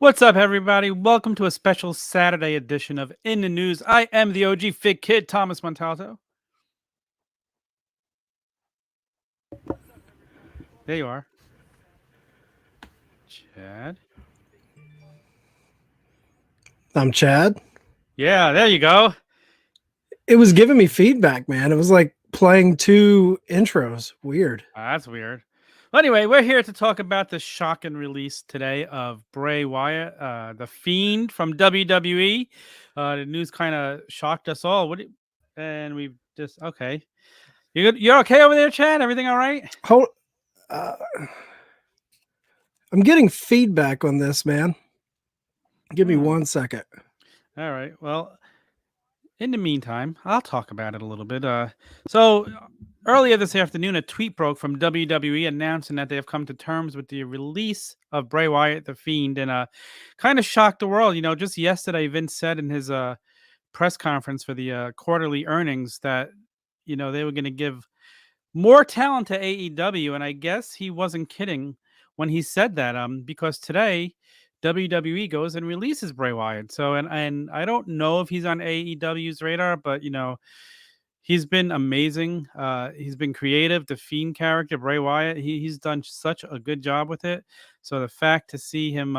What's up, everybody? Welcome to a special Saturday edition of In the News. I am the OG Fig Kid, Thomas Montalto. There you are. Chad. I'm Chad. Yeah, there you go. It was giving me feedback, man. It was like playing two intros. Weird. That's weird. Well, anyway, we're here to talk about the shocking release today of Bray Wyatt, the Fiend from WWE. The news kind of shocked us all. And we've just okay. You're okay over there, Chad? Everything all right? Hold. I'm getting feedback on this, man. Give me 1 second. All right. Well, in the meantime, I'll talk about it a little bit. So earlier this afternoon, a tweet broke from WWE announcing that they have come to terms with the release of Bray Wyatt, the Fiend, and kind of shocked the world. You know, just yesterday, Vince said in his press conference for the quarterly earnings that they were going to give more talent to AEW, and I guess he wasn't kidding when he said that. Because today WWE goes and releases Bray Wyatt. So, and I don't know if he's on AEW's radar, but he's been amazing. He's been creative. The Fiend character, Bray Wyatt, he's done such a good job with it. So the fact to see him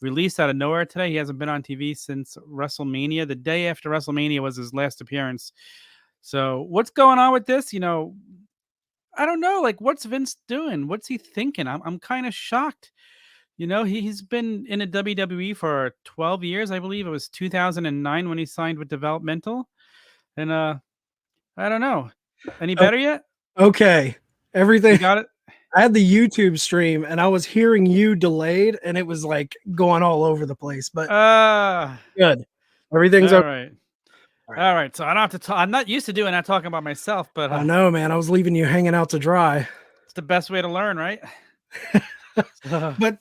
released out of nowhere today, he hasn't been on TV since WrestleMania. The day after WrestleMania was his last appearance. So what's going on with this? I don't know. Like, what's Vince doing? What's he thinking? I'm kind of shocked. He's been in a WWE for 12 years, I believe. It was 2009 when he signed with Developmental. And I don't know. Any better yet? Okay. Everything. You got it? I had the YouTube stream and I was hearing you delayed and it was like going all over the place, but good. Everything's all okay. Right. All right. So I don't have to talk. I'm not used to doing that, talking about myself, but I know, man. I was leaving you hanging out to dry. It's the best way to learn, right? But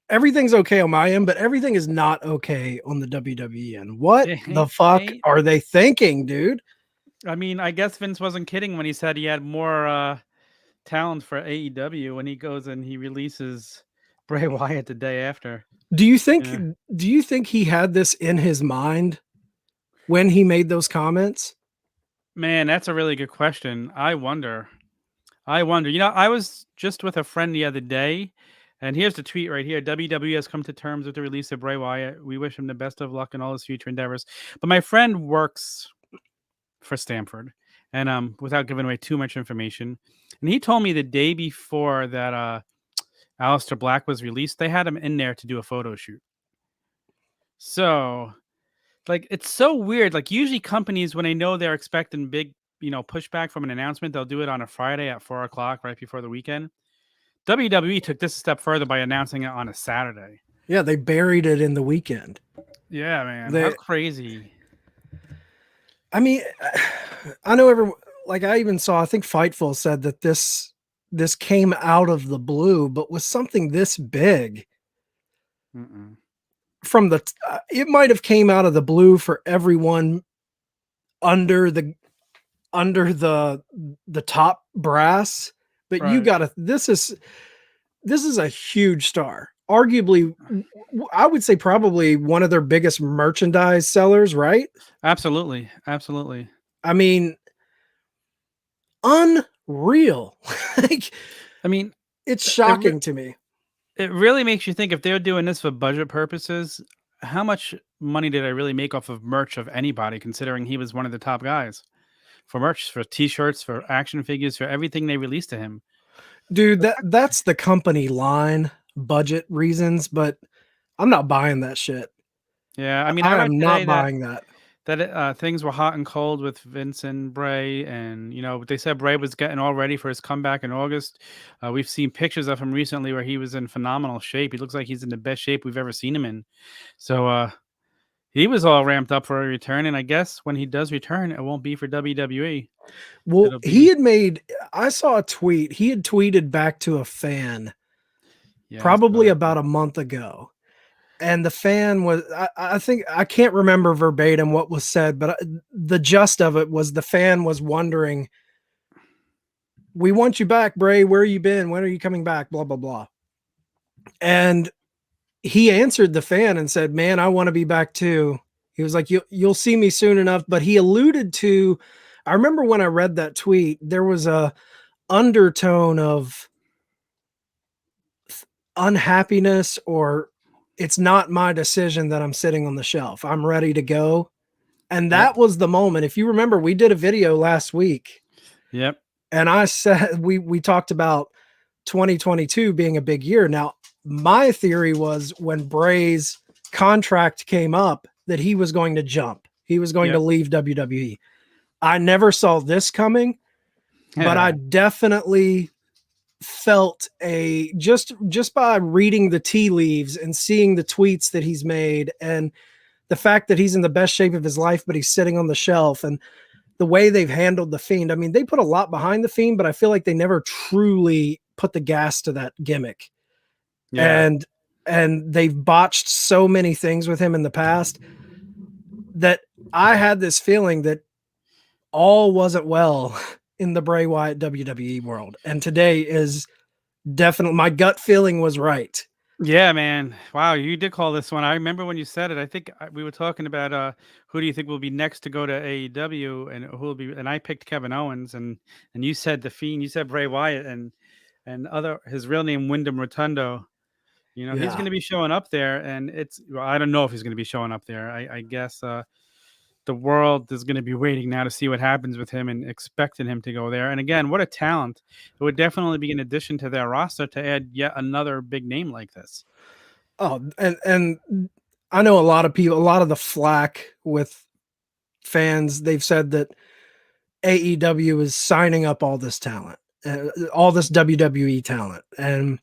everything's okay on my end, but everything is not okay on the WWE end. What the fuck are they thinking, dude? I mean, I guess Vince wasn't kidding when he said he had more talent for AEW when he goes and he releases Bray Wyatt the day after. Do you think he had this in his mind when he made those comments? Man, that's a really good question. I wonder. I was just with a friend the other day, and here's the tweet right here. WWE has come to terms with the release of Bray Wyatt. We wish him the best of luck in all his future endeavors. But my friend works for Stanford, and without giving away too much information, and he told me the day before that Aleister Black was released, they had him in there to do a photo shoot. So, like, it's so weird. Like, usually companies, when they know they're expecting big, pushback from an announcement, they'll do it on a Friday at 4:00 right before the weekend. WWE took this a step further by announcing it on a Saturday. Yeah, they buried it in the weekend. Yeah, man. How crazy. I mean, I know I even saw, I think Fightful said that this came out of the blue, but was something this big. From it might have came out of the blue for everyone under the top brass, but right. You gotta, this is a huge star. Arguably, I would say probably one of their biggest merchandise sellers, right? Absolutely. Absolutely. I mean, unreal. It's shocking to me. It really makes you think, if they're doing this for budget purposes, how much money did I really make off of merch of anybody, considering he was one of the top guys for merch, for t-shirts, for action figures, for everything they released to him. Dude, that's the company line, budget reasons, but I'm not buying that shit. Yeah, I mean, I'm not buying that. Things were hot and cold with Vince and Bray, and they said Bray was getting all ready for his comeback in August. We've seen pictures of him recently where he was in phenomenal shape. He looks like he's in the best shape we've ever seen him in. So he was all ramped up for a return, and I guess when he does return, it won't be for WWE. Well, I saw a tweet. He had tweeted back to a fan probably about a month ago. And the fan was, I think, I can't remember verbatim what was said, but the gist of it was the fan was wondering, we want you back, Bray. Where you been? When are you coming back? Blah, blah, blah. And he answered the fan and said, "Man, I want to be back too." He was like, "You'll see me soon enough." But he alluded to, I remember when I read that tweet, there was a undertone of unhappiness, or it's not my decision that I'm sitting on the shelf. I'm ready to go. And that Yep. was the moment. If you remember, we did a video last week. Yep. And I said we talked about 2022 being a big year. Now, my theory was when Bray's contract came up that he was going to jump. He was going to leave WWE. I never saw this coming, but I definitely felt a just by reading the tea leaves and seeing the tweets that he's made, and the fact that he's in the best shape of his life, but he's sitting on the shelf, and the way they've handled the Fiend. I mean, they put a lot behind the Fiend, but I feel like they never truly put the gas to that gimmick. Yeah. And they've botched so many things with him in the past that I had this feeling that all wasn't well in the Bray Wyatt WWE world. And today is definitely, my gut feeling was right. Yeah, man. Wow, you did call this one. I remember when you said it. I think we were talking about who do you think will be next to go to AEW, and who will be. And I picked Kevin Owens, and you said the Fiend. You said Bray Wyatt, and other his real name Wyndham Rotundo. You know, he's going to be showing up there, and I don't know if he's going to be showing up there. I guess the world is going to be waiting now to see what happens with him and expecting him to go there. And again, what a talent. It would definitely be an addition to their roster to add yet another big name like this. Oh, and I know a lot of people, a lot of the flack with fans, they've said that AEW is signing up all this talent, all this WWE talent. And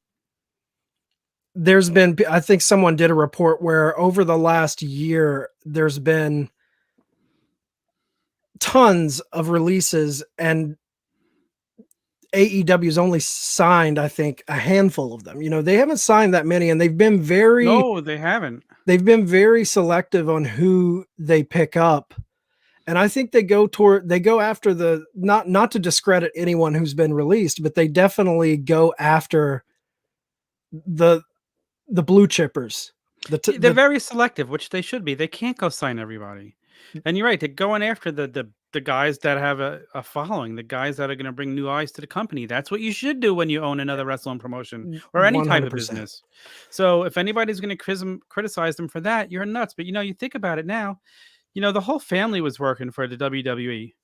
there's been, I think someone did a report where over the last year, there's been tons of releases, and AEW's only signed, I think, a handful of them. You know, they haven't signed that many, and they've been very No, they haven't. They've been very selective on who they pick up. And I think they go after the, not to discredit anyone who's been released, but they definitely go after the blue chippers. They're very selective, which they should be. They can't go sign everybody. And you're right. They're going after the guys that have a following, the guys that are going to bring new eyes to the company. That's what you should do when you own another wrestling promotion or any 100%. Type of business. So if anybody's going to criticize them for that, you're nuts. But, you think about it now, the whole family was working for the WWE,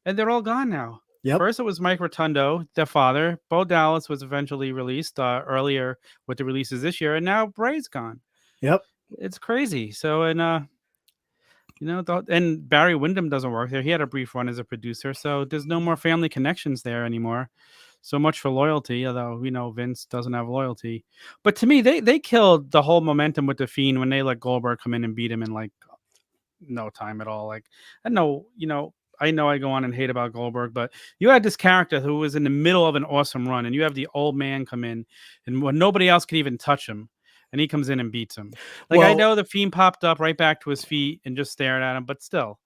and they're all gone now. Yep. First, it was Mike Rotundo, their father. Bo Dallas was eventually released earlier with the releases this year, and now Bray's gone. Yep. It's crazy. So, and and Barry Windham doesn't work there. He had a brief run as a producer, so there's no more family connections there anymore. So much for loyalty, although we know Vince doesn't have loyalty. But to me, they killed the whole momentum with the Fiend when they let Goldberg come in and beat him in like no time at all. Like, I know I go on and hate about Goldberg, but you had this character who was in the middle of an awesome run, and you have the old man come in, and when nobody else could even touch him, and he comes in and beats him. Like, I know the Fiend popped up right back to his feet and just stared at him, but still,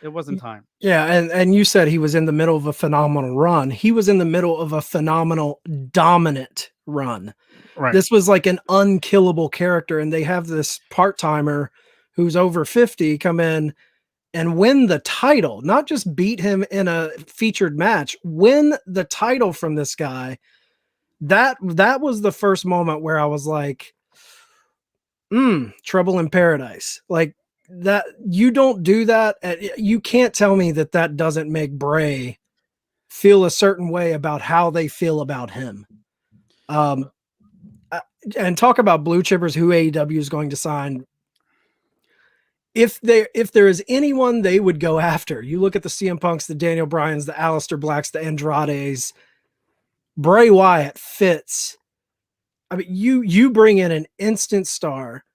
it wasn't time. Yeah, and you said he was in the middle of a phenomenal run. He was in the middle of a phenomenal dominant run. Right. This was like an unkillable character, and they have this part-timer who's over 50 come in and win the title, not just beat him in a featured match, win the title from this guy. That was the first moment where I was like, trouble in paradise. Like, that, you don't do that. You can't tell me that doesn't make Bray feel a certain way about how they feel about him. And talk about blue chippers who AEW is going to sign. If there is anyone they would go after, you look at the CM Punks, the Daniel Bryans, the Aleister Blacks, the Andrades, Bray Wyatt fits. I mean, you bring in an instant star.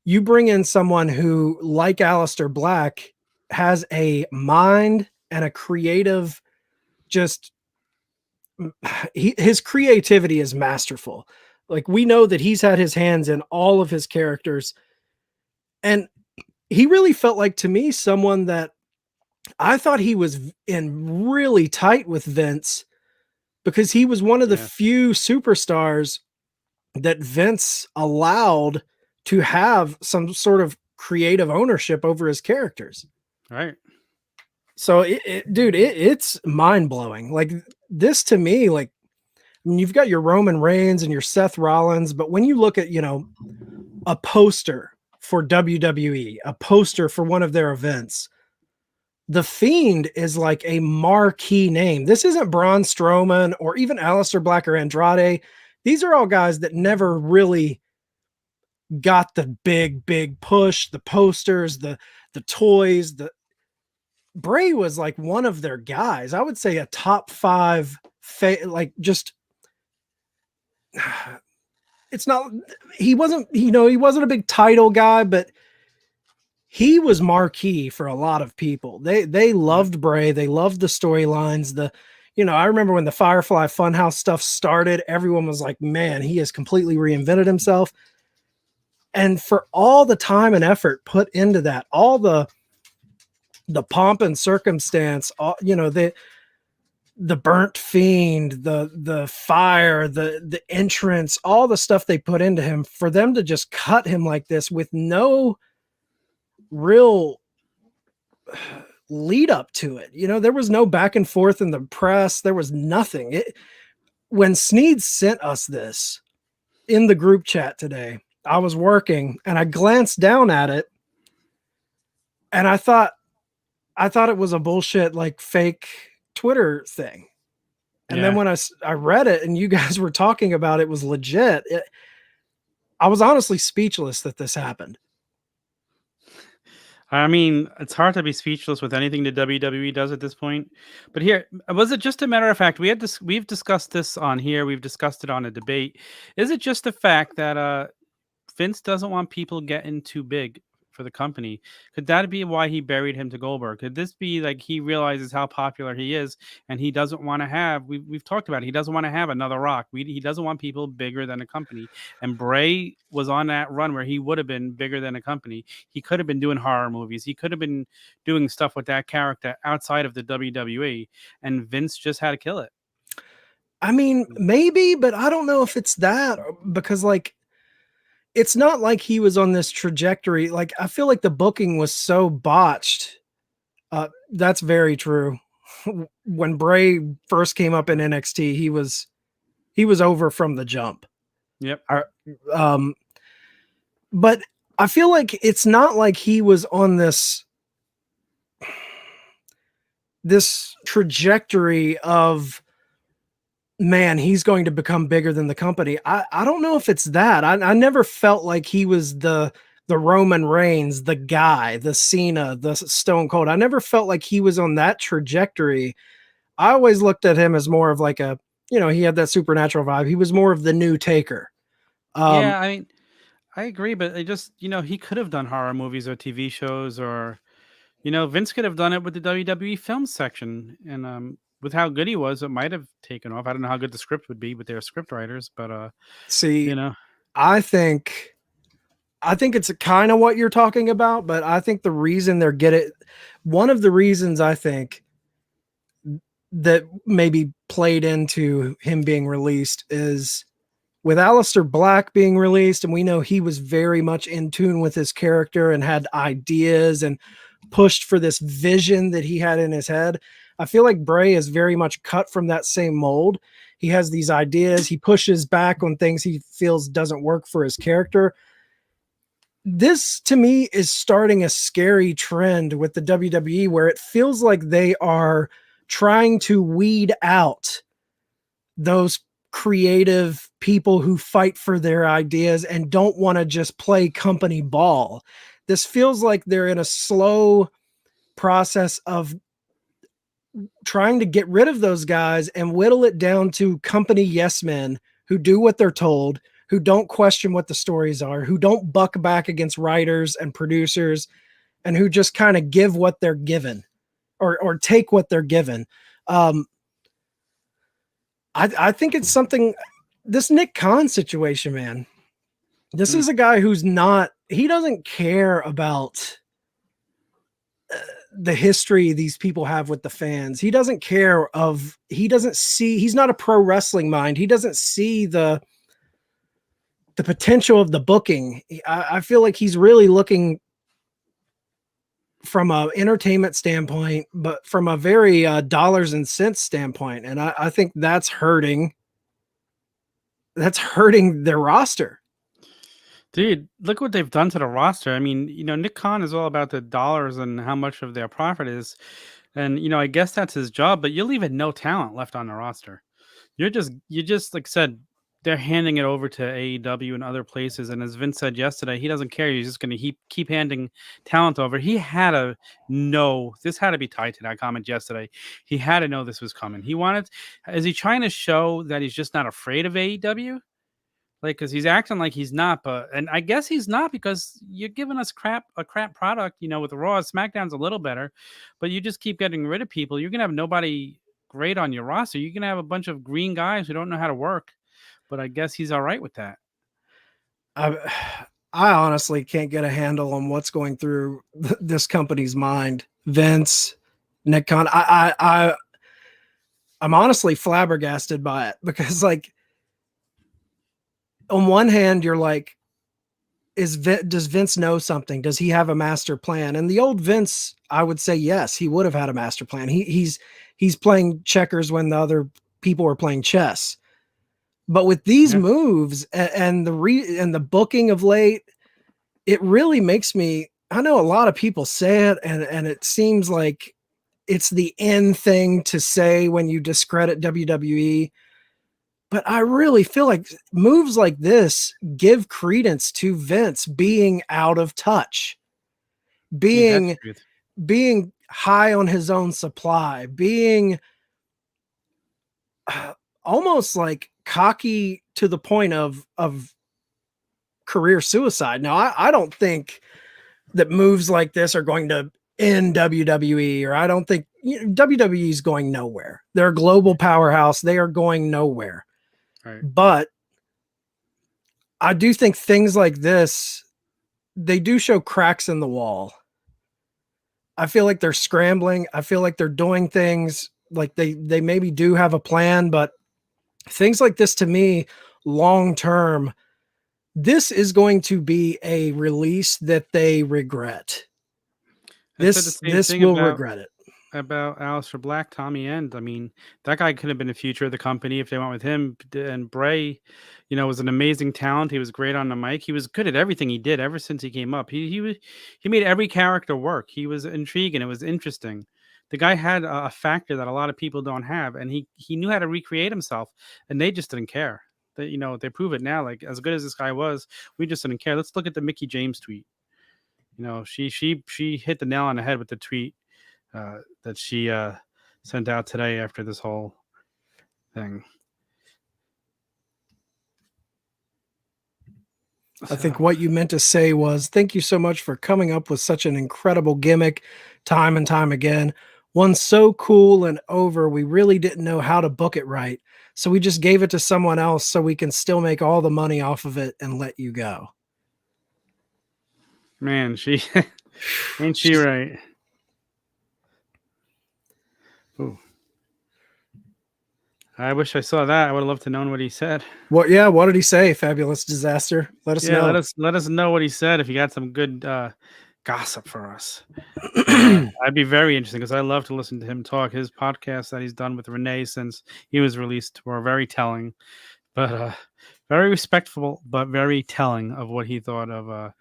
You bring in someone who, like Aleister Black, has a mind and a creative, his creativity is masterful. Like, we know that he's had his hands in all of his characters. And he really felt like, to me, someone that I thought he was in really tight with Vince, because he was one of the few superstars that Vince allowed to have some sort of creative ownership over his characters. Right. So dude, it's mind blowing. Like this to me, like I mean, you've got your Roman Reigns and your Seth Rollins, but when you look at, a poster for WWE, a poster for one of their events, The Fiend is like a marquee name. This isn't Braun Strowman or even Aleister Black or Andrade. These are all guys that never really got the big push, the posters, the toys. The Bray was like one of their guys. I would say a top 5 like just it's not he wasn't a big title guy, but he was marquee for a lot of people. They loved Bray. They loved the storylines. I remember when the Firefly Funhouse stuff started, everyone was like, man, he has completely reinvented himself. And for all the time and effort put into that, all the pomp and circumstance, all, the burnt fiend, the fire, the entrance, all the stuff they put into him, for them to just cut him like this with no real lead up to it. There was no back and forth in the press. There was nothing. When Sneed sent us this in the group chat today, I was working and I glanced down at it and I thought it was a bullshit, like fake Twitter thing. And then when I read it and you guys were talking about it was legit, I was honestly speechless that this happened. I mean, it's hard to be speechless with anything the WWE does at this point. But here, was it just a matter of fact? We've discussed this on here. We've discussed it on a debate. Is it just the fact that Vince doesn't want people getting too big for the company? Could that be why he buried him to Goldberg? Could this be like he realizes how popular he is and he doesn't want to have, we've talked about it, he doesn't want to have another Rock. He doesn't want people bigger than a company. And Bray was on that run where he would have been bigger than a company. He could have been doing horror movies. He could have been doing stuff with that character outside of the WWE, and Vince just had to kill it. I mean, maybe, but I don't know if it's that, because like, it's not like he was on this trajectory. Like, I feel like the booking was so botched. That's very true. When Bray first came up in NXT, he was over from the jump. Yep. But I feel like it's not like he was on this trajectory of, man, he's going to become bigger than the company. I don't know if it's that. I never felt like he was the Roman Reigns, the guy, the Cena, the Stone Cold. I never felt like he was on that trajectory. I always looked at him as more of like a, he had that supernatural vibe. He was more of the new Taker. Yeah, I mean, I agree, but it just, he could have done horror movies or TV shows, or, Vince could have done it with the WWE film section. And with how good he was, it might have taken off. I don't know how good the script would be with their script writers, but see, I think it's kind of what you're talking about, but I think the reason one of the reasons I think that maybe played into him being released is with Aleister Black being released, and we know he was very much in tune with his character and had ideas and pushed for this vision that he had in his head. I feel like Bray is very much cut from that same mold. He has these ideas. He pushes back on things he feels doesn't work for his character. This, to me, is starting a scary trend with the WWE where it feels like they are trying to weed out those creative people who fight for their ideas and don't want to just play company ball. This feels like they're in a slow process of trying to get rid of those guys and whittle it down to company yes men who do what they're told, who don't question what the stories are, who don't buck back against writers and producers, and who just kind of give what they're given or take what they're given. I think it's something, this Nick Khan situation, man. This is a guy he doesn't care about the history these people have with the fans. He doesn't care he's not a pro wrestling mind. He doesn't see the potential of the booking. I feel like he's really looking from a entertainment standpoint, but from a very dollars and cents standpoint. And I think that's hurting. That's hurting their roster. Dude, look what they've done to the roster. I mean, Nick Khan is all about the dollars and how much of their profit is. And, I guess that's his job, but you're leaving no talent left on the roster. You just like I said, they're handing it over to AEW and other places. And as Vince said yesterday, he doesn't care. He's just going to keep handing talent over. He had to know this had to be tied to that comment yesterday. He had to know this was coming. Is he trying to show that he's just not afraid of AEW? Like, because he's acting like he's not, and I guess he's not because you're giving us a crap product, with Raw. SmackDown's a little better, but you just keep getting rid of people. You're gonna have nobody great on your roster. You're gonna have a bunch of green guys who don't know how to work. But I guess he's all right with that. I honestly can't get a handle on what's going through this company's mind. Vince, Nick Khan. I'm honestly flabbergasted by it because, like, on one hand, you're like, does Vince know something? Does he have a master plan? And the old Vince, I would say yes, he would have had a master plan. He's playing checkers when the other people are playing chess. But with these moves and the booking of late, it really makes me. I know a lot of people say it, and it seems like it's the end thing to say when you discredit WWE. But I really feel like moves like this give credence to Vince being out of touch, being high on his own supply, being almost like cocky to the point of career suicide. Now, I don't think that moves like this are going to end WWE, or I don't think WWE is going nowhere. They're a global powerhouse. They are going nowhere. Right. But I do think things like this, they do show cracks in the wall. I feel like they're scrambling. I feel like they're doing things like they maybe do have a plan, but things like this, to me, long term, this is going to be a release that they regret. This will regret it. About Aleister Black, Tommy End. I mean, that guy could have been the future of the company if they went with him. And Bray, was an amazing talent. He was great on the mic. He was good at everything he did ever since he came up. He made every character work. He was intriguing. It was interesting. The guy had a factor that a lot of people don't have, and he knew how to recreate himself, and they just didn't care. They prove it now. Like, as good as this guy was, we just didn't care. Let's look at the Mickey James tweet. She hit the nail on the head with the tweet that she sent out today after this whole thing. I think what you meant to say was, thank you so much for coming up with such an incredible gimmick time and time again. One so cool and over, we really didn't know how to book it right. So we just gave it to someone else so we can still make all the money off of it and let you go. Man, ain't she right? Ooh. I wish I saw that. I would have loved to know what he said. What did he say? Fabulous Disaster. Let us know. Let us know what he said if you got some good gossip for us. I'd be very interesting because I love to listen to him talk. His podcast that he's done with Renee since he was released were very telling, but very respectful, but very telling of what he thought of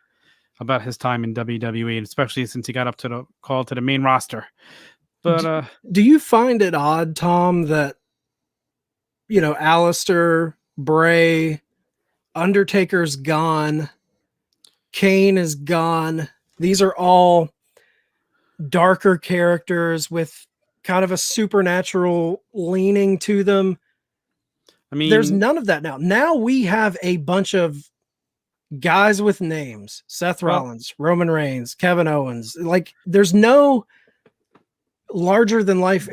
about his time in WWE, and especially since he got up to the call to the main roster. But do you find it odd, Tom, that Aleister, Bray, Undertaker's gone, Kane is gone. These are all darker characters with kind of a supernatural leaning to them. I mean, there's none of that now. Now we have a bunch of guys with names: Seth Rollins, Roman Reigns, Kevin Owens. Like, there's no larger than life.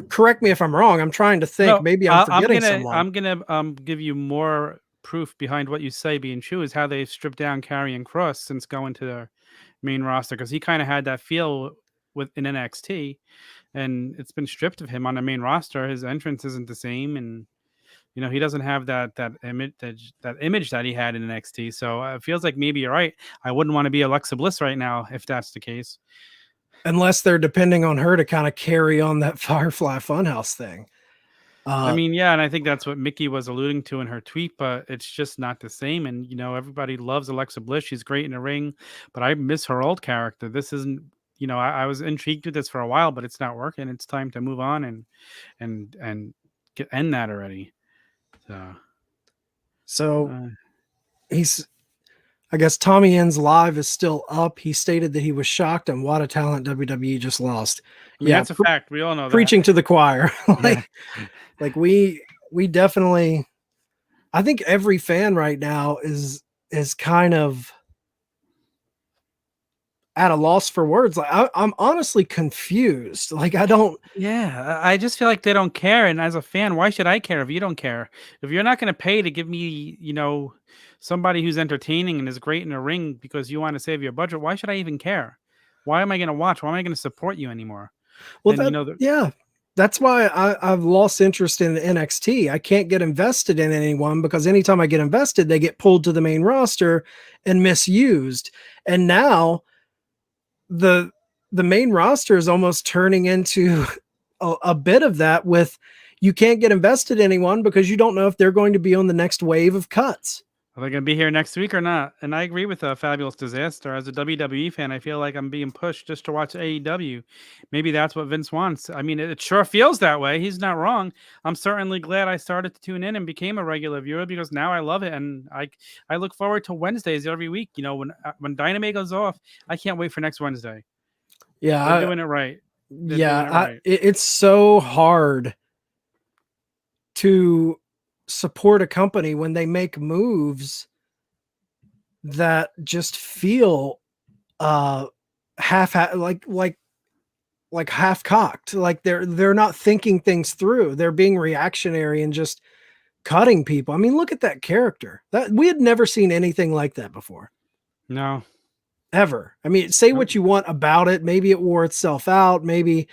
Correct me if I'm wrong. I'm trying to think. No, Maybe I'm forgetting someone. I'm gonna give you more proof behind what you say being true is how they've stripped down Karrion Kross since going to their main roster, because he kind of had that feel in NXT, and it's been stripped of him on the main roster. His entrance isn't the same, and He doesn't have that image that he had in NXT. So it feels like maybe you're right. I wouldn't want to be Alexa Bliss right now if that's the case. Unless they're depending on her to kind of carry on that Firefly Funhouse thing. I mean, yeah, and I think that's what Mickey was alluding to in her tweet, but it's just not the same. And everybody loves Alexa Bliss; she's great in the ring, but I miss her old character. This isn't. I was intrigued with this for a while, but it's not working. It's time to move on and end that already. So I guess Tommy End's live is still up. He stated that he was shocked and what a talent WWE just lost. I mean, that's a fact. We all know preaching that. to the choir. like we definitely, I think every fan right now is kind of at a loss for words. Like I'm honestly confused. Like I don't. Yeah, I just feel like they don't care. And as a fan, why should I care if you don't care? If you're not going to pay to give me, somebody who's entertaining and is great in a ring because you want to save your budget, why should I even care? Why am I going to watch? Why am I going to support you anymore? Well, yeah, that's why I've lost interest in NXT. I can't get invested in anyone because anytime I get invested, they get pulled to the main roster and misused. And now the main roster is almost turning into a bit of that with you can't get invested in anyone because you don't know if they're going to be on the next wave of cuts. Are they going to be here next week or not? And I agree with Fabulous Disaster. As a WWE fan, I feel like I'm being pushed just to watch AEW. Maybe that's what Vince wants. I mean, it sure feels that way. He's not wrong. I'm certainly glad I started to tune in and became a regular viewer because now I love it. And I look forward to Wednesdays every week. When Dynamite goes off, I can't wait for next Wednesday. Yeah. They're doing it right. It's so hard to support a company when they make moves that just feel half cocked, like they're not thinking things through. They're being reactionary and just cutting people. I mean, look at that character. That we had never seen anything like that before. No. Ever. I mean, say what you want about it. Maybe it wore itself out. Maybe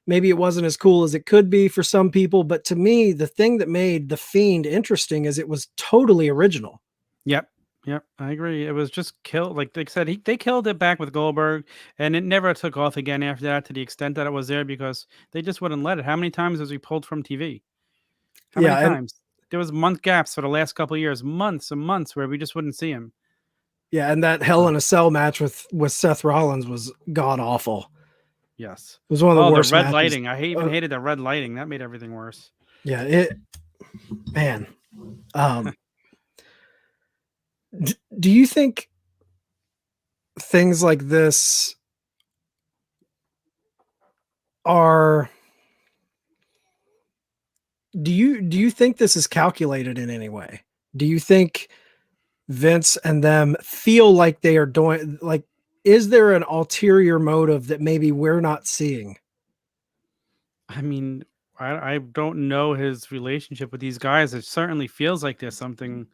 it wasn't as cool as it could be for some people, but to me, the thing that made The Fiend interesting is it was totally original. Yep, I agree. It was just killed. Like they said, they killed it back with Goldberg, and it never took off again after that to the extent that it was there because they just wouldn't let it. How many times was he pulled from TV? How many times? There was month gaps for the last couple of years, months and months where we just wouldn't see him. Yeah, and that Hell in a Cell match with Seth Rollins was god awful. Yes. It was one of the worst the red matches. lighting. I hated the red lighting. That made everything worse. Yeah, man. Do you think things like this are do you think this is calculated in any way? Do you think Vince and them feel like they are doing, like, is there an ulterior motive that maybe we're not seeing? I mean, I don't know his relationship with these guys. It certainly feels like there's something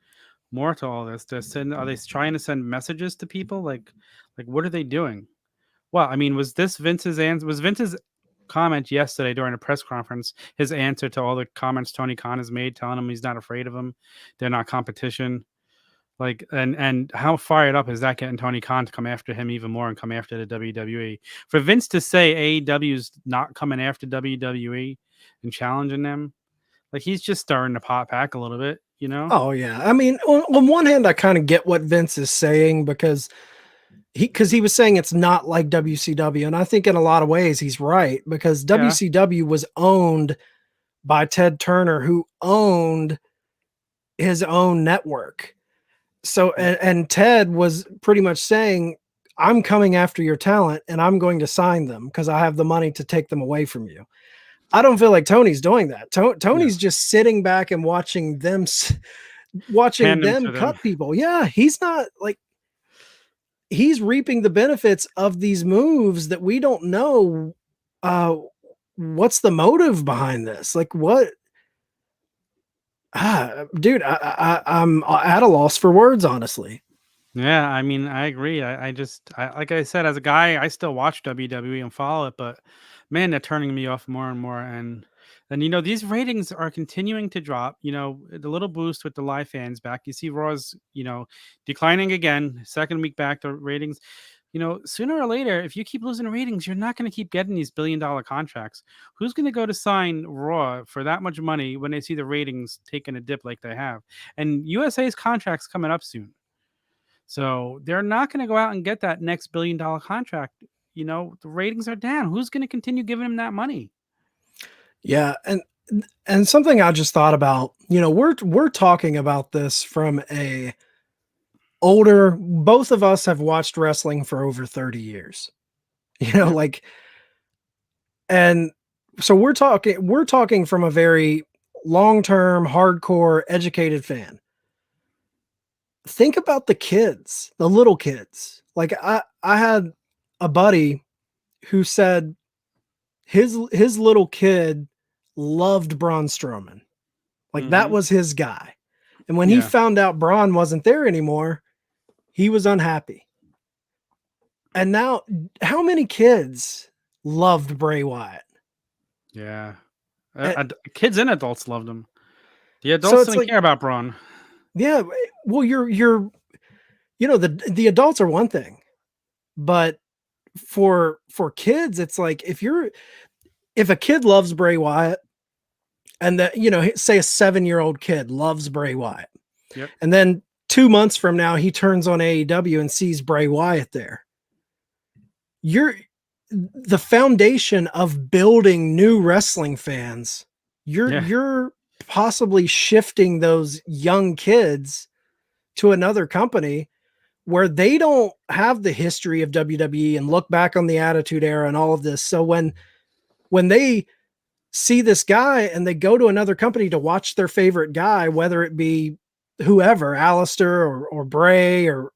more to all this. Are they trying to send messages to people? Like what are they doing? Well, I mean, was this Vince's answer? Was Vince's comment yesterday during a press conference his answer to all the comments Tony Khan has made, telling him he's not afraid of him, they're not competition? Like, and how fired up is that getting Tony Khan to come after him even more and come after the WWE? For Vince to say AEW's not coming after WWE and challenging them, like he's just stirring the pot back a little bit, Oh yeah. I mean, on one hand, I kind of get what Vince is saying because he was saying it's not like WCW, and I think in a lot of ways he's right because WCW was owned by Ted Turner, who owned his own network. So, and Ted was pretty much saying, I'm coming after your talent and I'm going to sign them because I have the money to take them away from you. I don't feel like Tony's doing that. Tony's just sitting back and watching them cut people. Yeah, he's not like, he's reaping the benefits of these moves that we don't know. What's the motive behind this? Like what? Dude, I'm at a loss for words, honestly. Yeah, I mean, I agree. I like I said, as a guy, I still watch WWE and follow it, but man, they're turning me off more and more. And And these ratings are continuing to drop. The little boost with the live fans back. You see Raw's, declining again, second week back. The ratings, sooner or later, if you keep losing ratings, you're not going to keep getting these billion-dollar contracts. Who's going to go to sign Raw for that much money when they see the ratings taking a dip like they have? And USA's contract's coming up soon. So they're not going to go out and get that next billion-dollar contract. The ratings are down. Who's going to continue giving them that money? Yeah, and something I just thought about, we're talking about this from a older, both of us have watched wrestling for over 30 years. Like, and so we're talking from a very long-term, hardcore, educated fan. Think about the kids, the little kids. Like I had a buddy who said his little kid loved Braun Strowman. Like that was his guy. And when he found out Braun wasn't there anymore, he was unhappy. And now how many kids loved Bray Wyatt? Yeah. Kids and adults loved him. The adults didn't care about Braun. Yeah. Well, the adults are one thing, but for kids, it's like if a kid loves Bray Wyatt and that, say a 7-year-old kid loves Bray Wyatt. Yep. And then 2 months from now, he turns on AEW and sees Bray Wyatt there. The foundation of building new wrestling fans. You're possibly shifting those young kids to another company where they don't have the history of WWE and look back on the Attitude Era and all of this. So when they see this guy and they go to another company to watch their favorite guy, whether it be whoever, Alistair or Bray, or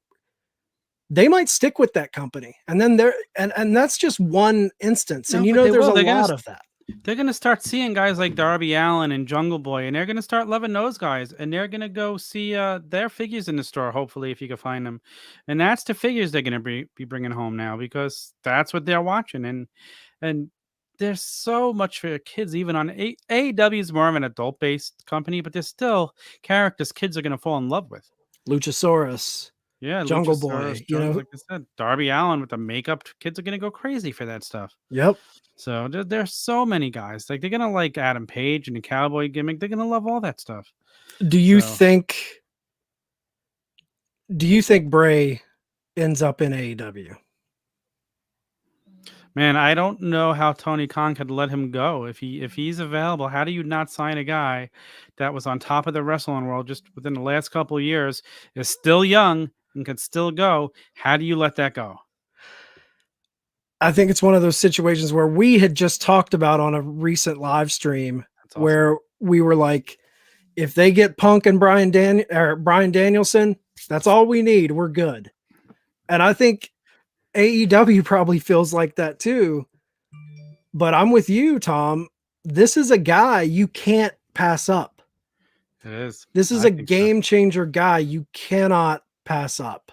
they might stick with that company. And then and that's just one instance. And there's a lot of that. They're going to start seeing guys like Darby Allin and Jungle Boy, and they're going to start loving those guys, and they're going to go see their figures in the store, hopefully, if you can find them. And that's the figures they're going to be bringing home now, because that's what they're watching. And there's so much for kids, even on AEW is more of an adult-based company, but there's still characters kids are going to fall in love with. Luchasaurus. Yeah, Jungle Boy. Like I said, Darby Allin with the makeup. Kids are going to go crazy for that stuff. Yep. So there's so many guys. Like, they're going to like Adam Page and the cowboy gimmick. They're going to love all that stuff. Do you think Bray ends up in AEW? Man, I don't know how Tony Khan could let him go. If he's available, how do you not sign a guy that was on top of the wrestling world just within the last couple of years, is still young and can still go? How do you let that go? I think it's one of those situations where we had just talked about on a recent live stream. Awesome. Where we were like, if they get Punk and Bryan Danielson, that's all we need. We're good. And I think AEW probably feels like that too. But I'm with you, Tom. This is a guy you can't pass up. It is. This is a game changer guy you cannot pass up.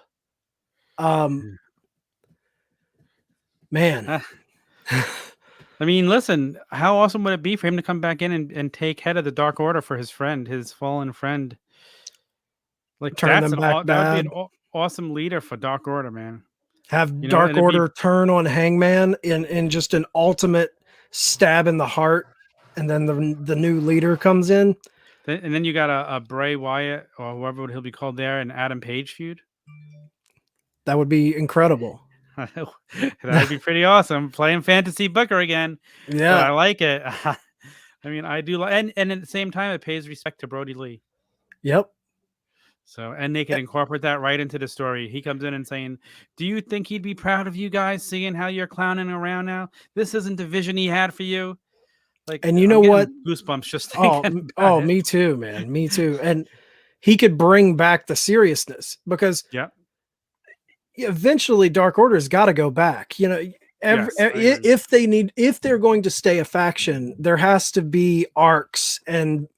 Man. I mean, listen, how awesome would it be for him to come back in and take head of the Dark Order for his friend, his fallen friend? Like, turn them back bad. That would be an awesome leader for Dark Order, man. Have Dark Order turn on Hangman in just an ultimate stab in the heart, and then the new leader comes in. And then you got a Bray Wyatt, or whoever he'll be called there, an Adam Page feud. That would be incredible. That would be pretty awesome. Playing fantasy booker again. Yeah, I like it. I mean, I do like, and at the same time, it pays respect to Brody Lee. Yep. So, and they can incorporate that right into the story. He comes in and saying, "Do you think he'd be proud of you guys seeing how you're clowning around now? This isn't the vision he had for you." Like, and you know what? Goosebumps just thinking. Oh, me too, man. Me too. And he could bring back the seriousness, because eventually Dark Order's got to go back. If they're going to stay a faction, there has to be arcs, and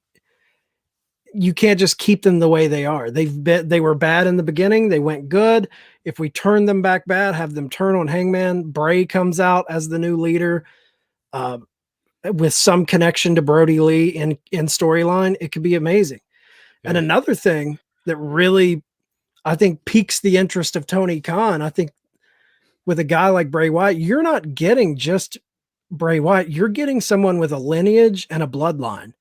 you can't just keep them the way they are. They were bad in the beginning. They went good. If we turn them back bad, have them turn on Hangman, Bray comes out as the new leader. with some connection to Brody Lee in storyline, it could be amazing. Yeah. And another thing that really, I think, piques the interest of Tony Khan, I think with a guy like Bray Wyatt, you're not getting just Bray Wyatt, you're getting someone with a lineage and a bloodline.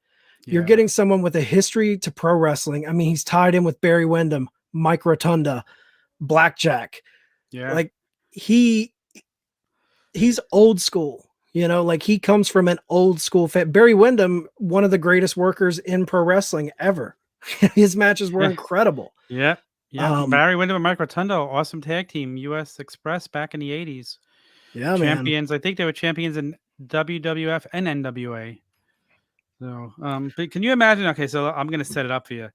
You're Yeah. getting someone with a history to pro wrestling. I mean, he's tied in with Barry Windham, Mike Rotunda, Blackjack. Yeah. Like he's old school, you know, like he comes from an old school fan. Barry Windham, one of the greatest workers in pro wrestling ever. His matches were incredible. Yeah. Yeah. Barry Windham and Mike Rotundo, awesome tag team, US Express back in the 80s. Yeah, Champions. man. I think they were champions in WWF and NWA. So, but can you imagine? Okay, so I'm gonna set it up for you.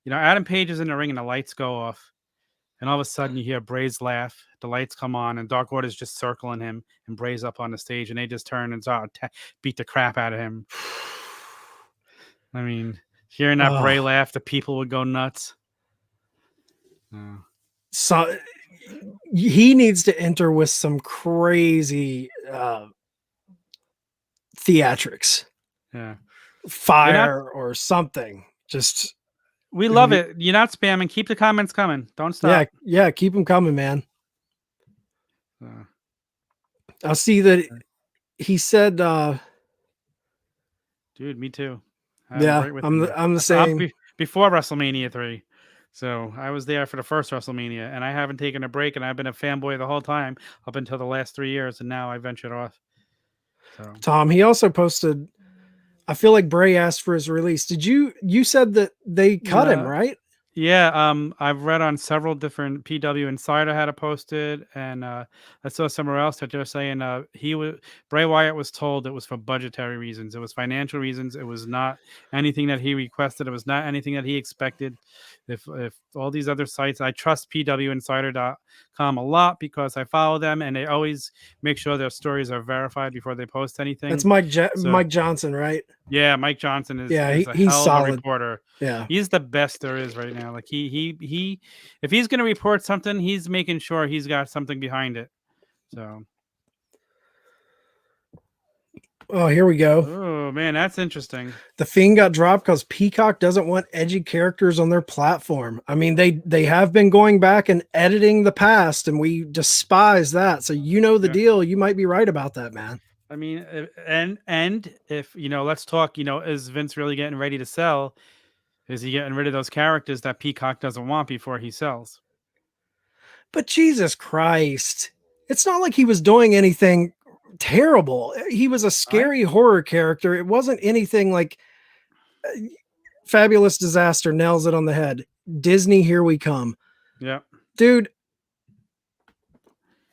You know, Adam Page is in the ring and the lights go off, and all of a sudden you hear Bray's laugh. The lights come on, and Dark Order's just circling him, and Bray's up on the stage, and they just turn and start beat the crap out of him. I mean, hearing that Bray laugh, the people would go nuts. So he needs to enter with some crazy theatrics. Yeah. Fire or something. Just we love it. You're not spamming. Keep the comments coming. Don't stop. Yeah, keep them coming, man. I'll see that he said dude, me too. I'm the same. Before WrestleMania 3. So I was there for the first WrestleMania, and I haven't taken a break, and I've been a fanboy the whole time up until the last 3 years, and now I ventured off. So Tom, he also posted, I feel like Bray asked for his release. Did you said that they cut him, right? Yeah, I've read on several different PW Insider had it posted, and I saw somewhere else that they're saying Bray Wyatt was told it was for budgetary reasons, it was financial reasons, it was not anything that he requested, it was not anything that he expected. If all these other sites, I trust PWInsider.com a lot because I follow them, and they always make sure their stories are verified before they post anything. That's Mike Johnson, right? Yeah, Mike Johnson is a he's hell solid of a reporter. Yeah, he's the best there is right now. Like he if he's going to report something, he's making sure he's got something behind it. So, oh, here we go. Oh man, that's interesting. The Fiend got dropped because Peacock doesn't want edgy characters on their platform. I mean, they have been going back and editing the past, and we despise that. So you know the deal. You might be right about that, man. I mean, and if let's talk. Is Vince really getting ready to sell? Is he getting rid of those characters that Peacock doesn't want before he sells? But Jesus Christ, it's not like he was doing anything terrible. He was a scary horror character. It wasn't anything like Fabulous Disaster nails it on the head. Disney, here we come. Yeah. Dude,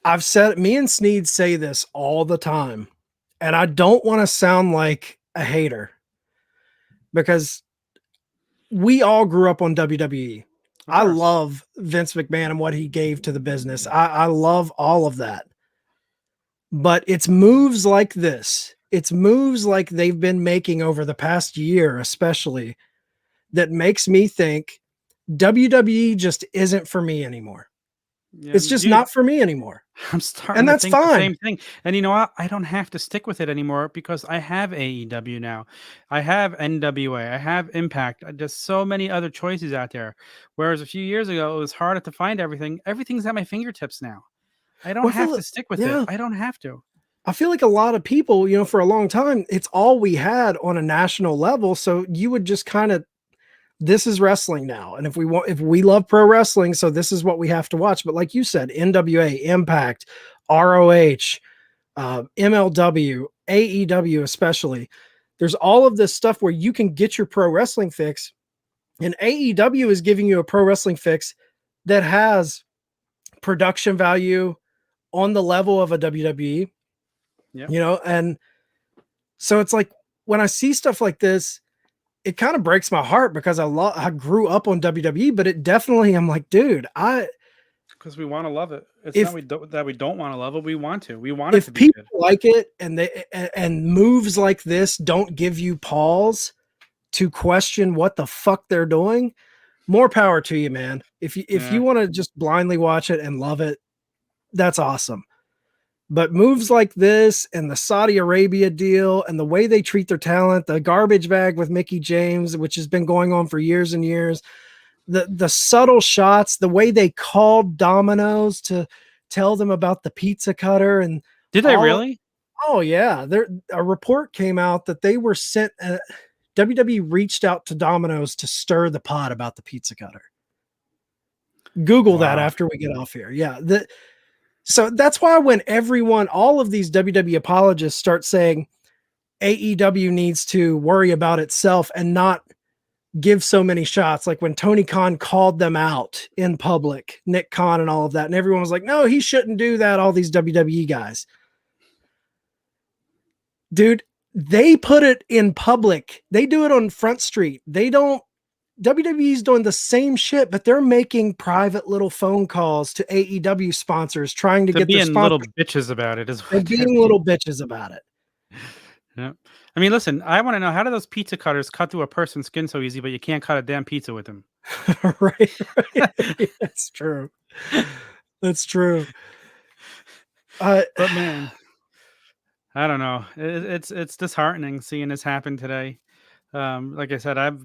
I've said, me and Sneed say this all the time, and I don't want to sound like a hater because we all grew up on WWE. I love Vince McMahon and what he gave to the business. I love all of that. But it's moves like this. It's moves like they've been making over the past year, especially, that makes me think WWE just isn't for me anymore. Yeah, it's just not for me anymore. I'm starting and to that's think fine. the same thing. And you know what? I don't have to stick with it anymore because I have AEW now. I have NWA. I have Impact. There's so many other choices out there. Whereas a few years ago, it was harder to find everything. Everything's at my fingertips now. I don't have to stick with it. I don't have to. I feel like a lot of people, for a long time, it's all we had on a national level. So you would just kind of, this is wrestling now. And if we love pro wrestling, so this is what we have to watch. But like you said, NWA, Impact, ROH, MLW, AEW, especially, there's all of this stuff where you can get your pro wrestling fix. And AEW is giving you a pro wrestling fix that has production value on the level of a WWE, and so it's like when I see stuff like this, it kind of breaks my heart because I grew up on WWE, but it definitely, I'm like, dude, because we want to love it. It's not that we don't want to love it. We want to. We want it to be people good. Like it, and moves like this don't give you pause to question what the fuck they're doing. More power to you, man. If you want to just blindly watch it and love it, that's awesome. But moves like this and the Saudi Arabia deal and the way they treat their talent, the garbage bag with Mickey James, which has been going on for years and years, the subtle shots, the way they called Domino's to tell them about the pizza cutter and Did they all. really? Oh yeah, a report came out that they were sent. WWE reached out to Domino's to stir the pot about the pizza cutter. Google that after we get off here. Yeah, so that's why when all of these WWE apologists start saying AEW needs to worry about itself and not give so many shots, like when Tony Khan called them out in public, Nick Khan and all of that, and everyone was like, no, he shouldn't do that, all these WWE guys. Dude, they put it in public. They do it on Front Street. WWE's doing the same shit, but they're making private little phone calls to AEW sponsors trying to get their sponsors. Little bitches about it. They're being little bitches about it. Yeah. I mean, listen, I want to know, how do those pizza cutters cut through a person's skin so easy, but you can't cut a damn pizza with them? Right. That's true. That's true. But man, I don't know. It's disheartening seeing this happen today. Like I said,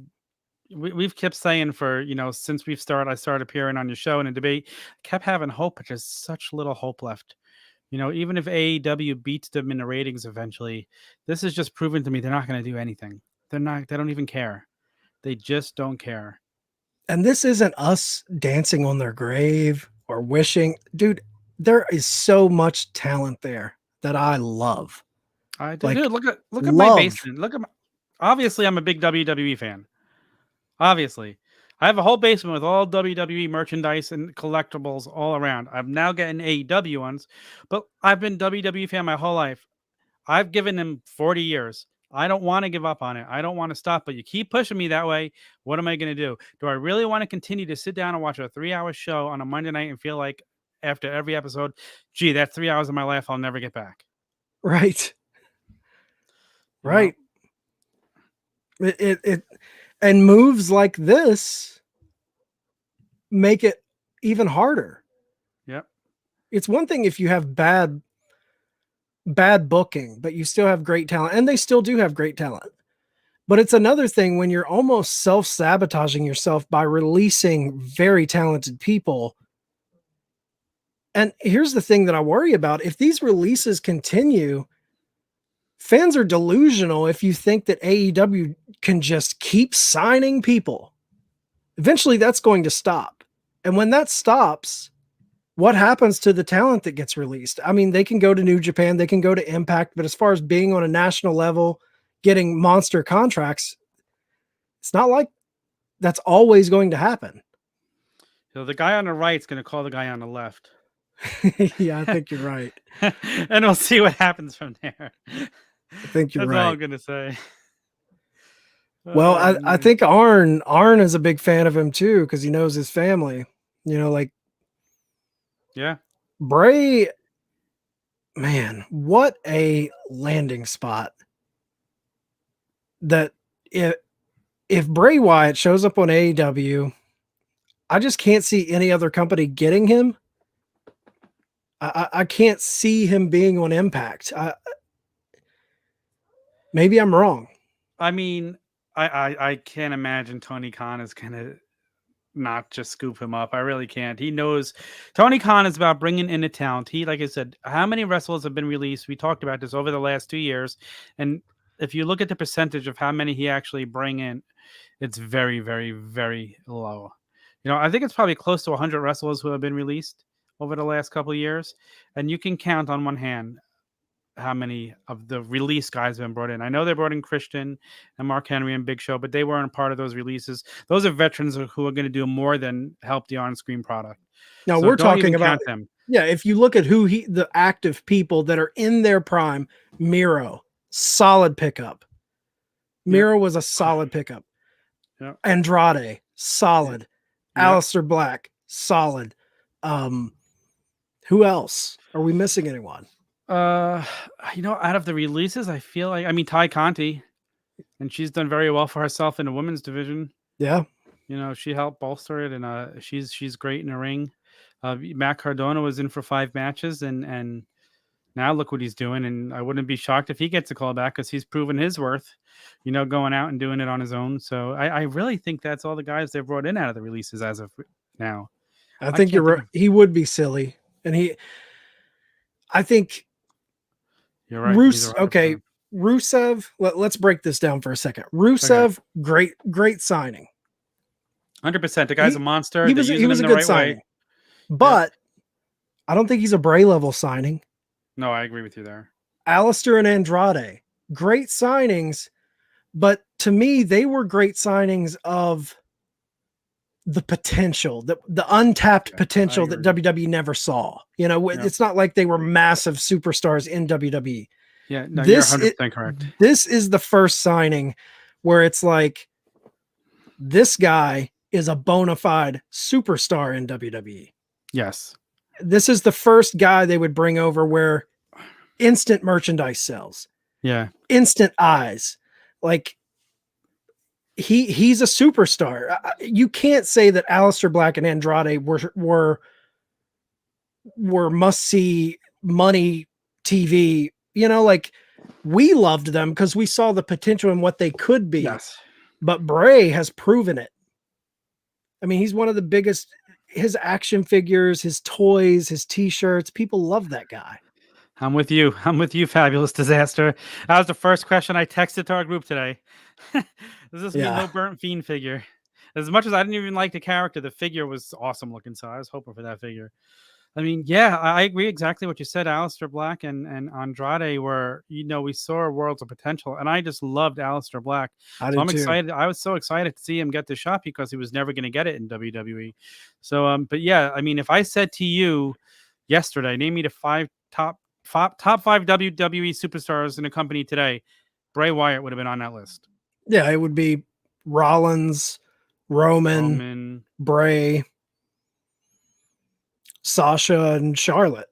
we've kept saying for, since I started appearing on your show in a debate, kept having hope, but there's such little hope left. Even if AEW beats them in the ratings eventually, this is just proven to me they're not going to do anything. They don't even care. They just don't care. And this isn't us dancing on their grave or wishing. Dude, there is so much talent there that I love. Dude, look at my basement. Obviously, I'm a big WWE fan. Obviously. I have a whole basement with all WWE merchandise and collectibles all around. I'm now getting AEW ones, but I've been WWE fan my whole life. I've given them 40 years. I don't want to give up on it. I don't want to stop, but you keep pushing me that way. What am I going to do? Do I really want to continue to sit down and watch a 3-hour show on a Monday night and feel like after every episode, gee, that's 3 hours of my life I'll never get back? Right. Right. It and moves like this make it even harder. Yep. It's one thing if you have bad booking, but you still have great talent, and they still do have great talent. But it's another thing when you're almost self-sabotaging yourself by releasing very talented people. And here's the thing that I worry about. If these releases continue, fans are delusional if you think that AEW can just keep signing people. Eventually that's going to stop. And when that stops, what happens to the talent that gets released? I mean, they can go to New Japan, they can go to Impact, but as far as being on a national level, getting monster contracts, it's not like that's always going to happen. So the guy on the right is going to call the guy on the left. Yeah, I think you're right. And we'll see what happens from there. I think you're That's right. all I'm going to say. Well, I think Arn is a big fan of him too, because he knows his family. Yeah. Bray, man, what a landing spot. That if Bray Wyatt shows up on AEW, I just can't see any other company getting him. I can't see him being on Impact. Maybe I'm wrong. I mean, I can't imagine Tony Khan is going to not just scoop him up. I really can't. He knows Tony Khan is about bringing in the talent. Like I said, how many wrestlers have been released? We talked about this over the last 2 years. And if you look at the percentage of how many he actually bring in, it's very, very, very low. I think it's probably close to 100 wrestlers who have been released over the last couple of years. And you can count on one hand how many of the release guys have been brought in. I know they brought in Christian and Mark Henry and Big Show, but they weren't part of those releases. Those are veterans who are going to do more than help the on-screen product. Now we're talking about them. Yeah, if you look at the active people that are in their prime, Miro, solid pickup. Miro was a solid pickup. Yep. Andrade, solid. Yep. Aleister Black, solid. Who else? Are we missing anyone? Out of the releases, I feel like, Ty Conti, and she's done very well for herself in the women's division. Yeah. She helped bolster it, and she's great in the ring. Matt Cardona was in for 5 matches, and Now look what he's doing, and I wouldn't be shocked if he gets a call back because he's proven his worth, going out and doing it on his own. So I really think that's all the guys they've brought in out of the releases as of now. I I think can't you're think right. of. He would be silly, and I think You're right. He's a Okay, rocket. Rusev. Let's break this down for a second. Okay, Rusev, great signing. 100%. The guy's a He monster. he They're was using him a the good right way. signing, Yep. but I don't think he's a Bray level signing. No, I agree with you there. Alistair and Andrade, great signings, but to me, they were great signings of the potential, the untapped Yeah, I potential that agree. WWE never saw. Yep. It's not like they were massive superstars in WWE. Yeah, no, you're 100% correct. This is the first signing where it's like this guy is a bona fide superstar in WWE. Yes. This is the first guy they would bring over where instant merchandise sells, Yeah. instant eyes. Like he's a superstar. You can't say that Aleister Black and Andrade were must see money TV. Like we loved them because we saw the potential in what they could be. Yes. But Bray has proven it. I mean, he's one of the biggest. His action figures, his toys, his T-shirts. People love that guy. I'm with you. Fabulous Disaster. That was the first question I texted to our group today. Does this mean no Burnt Fiend figure? As much as I didn't even like the character, the figure was awesome looking, so I was hoping for that figure. I mean, yeah, I agree exactly what you said. Aleister Black and Andrade were, we saw worlds of potential, and I just loved Aleister Black. I'm excited. I was so excited to see him get the shot because he was never going to get it in WWE. So, but yeah, I mean, if I said to you yesterday, name me the top five WWE superstars in a company today, Bray Wyatt would have been on that list. Yeah, it would be Rollins, Roman. Bray, Sasha, and Charlotte.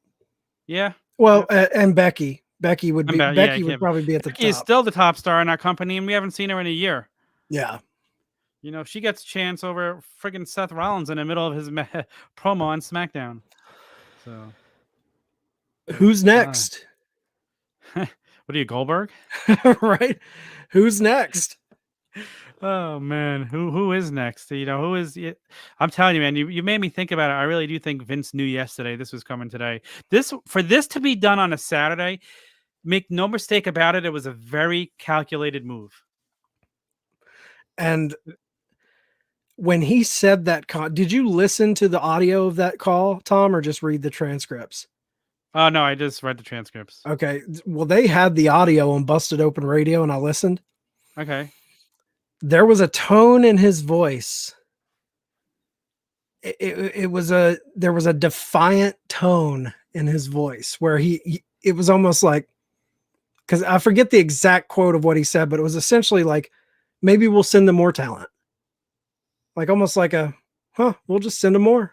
Yeah. Well, and Becky. Becky would probably be at the top. She's still the top star in our company, and we haven't seen her in a year. Yeah. She gets a chance over friggin' Seth Rollins in the middle of his promo on SmackDown. So, who's next? What are you, Goldberg? Right. Who's next? Oh man, who is next? Who is it? I'm telling you, man, you made me think about it. I really do think Vince knew yesterday this was coming today. For this to be done on a Saturday, make no mistake about it, it was a very calculated move. And when he said that, did you listen to the audio of that call, Tom, or just read the transcripts? Oh no, I just read the transcripts. Okay, well, they had the audio on Busted Open Radio, and I listened. Okay. There was a tone in his voice. There was a defiant tone in his voice where it was almost like, because I forget the exact quote of what he said, but it was essentially like, maybe we'll send them more talent. Like almost like we'll just send them more.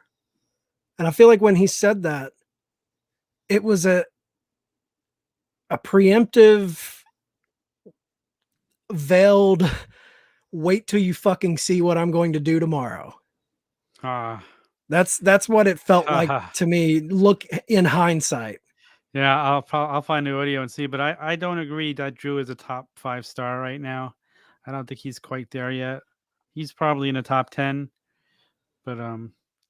And I feel like when he said that, it was a preemptive, veiled, wait till you fucking see what I'm going to do tomorrow. That's what it felt like to me. Look in hindsight. Yeah, I'll find the audio and see, but I don't agree that Drew is a top 5 star right now. I don't think he's quite there yet. He's probably in the top 10, but